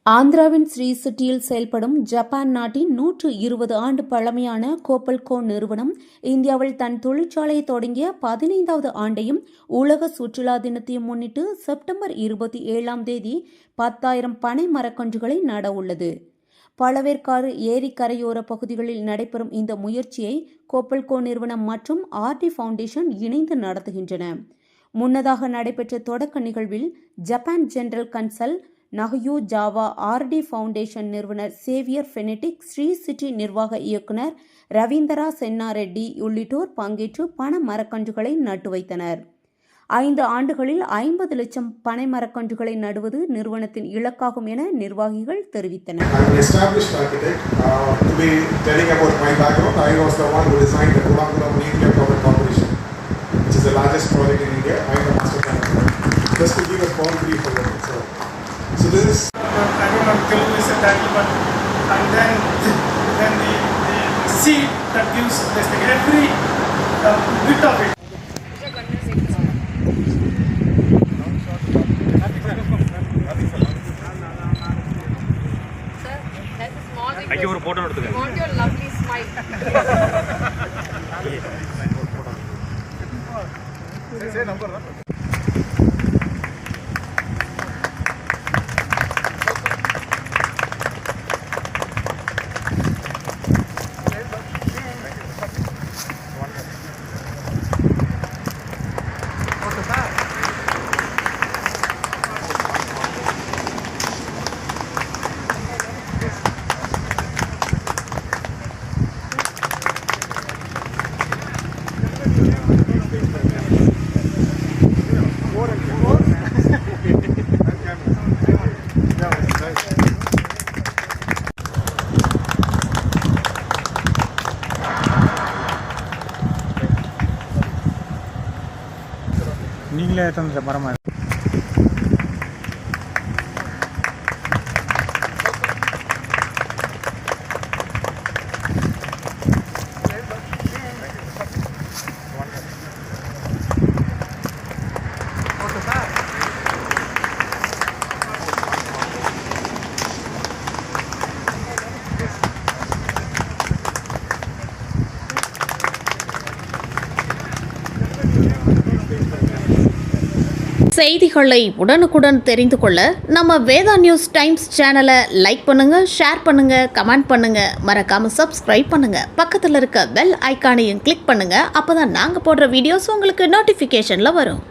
ஆந்திராவின் ஸ்ரீ சிட்டியில் செயல்படும் ஜப்பான் நாட்டின் 120 ஆண்டு பழமையான கோப்பல்கோ நிறுவனம் இந்தியாவில் தன் தொழிற்சாலையை தொடங்கிய 15வது ஆண்டையும் உலக சுற்றுலா தினத்தையும் முன்னிட்டு செப்டம்பர் 27ஆம் தேதி 10,000 பனை மரக்கன்றுகளை நட உள்ளது. பழவேற்காடு ஏரி கரையோர பகுதிகளில் நடைபெறும் இந்த முயற்சியை கோப்பல்கோ நிறுவனம் மற்றும் ஆர்டி ஃபவுண்டேஷன் இணைந்து நடத்துகின்றன. முன்னதாக நடைபெற்ற தொடக்க நிகழ்வில் ஜப்பான் ஜெனரல் கன்சல் நஹயு ஜாவா, ஆர்டி ஃபவுண்டேஷன் நிறுவனர் சேவியர் ஃபெனடிக், ஸ்ரீ சிட்டி நிர்வாக இயக்குனர் ரவீந்தரா சென்னா ரெட்டி உள்ளிட்டோர் பங்கேற்று பனை மரக்கன்றுகளை நட்டு வைத்தனர். 5 ஆண்டுகளில் 50 லட்சம் பனை மரக்கன்றுகளை நடுவது நிறுவனத்தின் இலக்காகும் என நிர்வாகிகள் தெரிவித்தனர். So this is I don't know Telugu is a title, but and then the seed that gives this thing, every bit of it. I give a photo. I want your lovely smile. Say number. நீங்களே தந்த மரமா செய்திகளை உடனுக்குடன் தெரிந்து கொள்ள நம்ம Veda news times சேனலை like பண்ணுங்க, ஷேர் பண்ணுங்க, கமெண்ட் பண்ணுங்க, மறக்காம சப்ஸ்கிரைப் பண்ணுங்க. பக்கத்தில் இருக்க பெல் ஐகானையும் கிளிக் பண்ணுங்க. அப்பதான் நாங்க போடுற வீடியோஸ் உங்களுக்கு நோட்டிபிகேஷன்ல வரும்.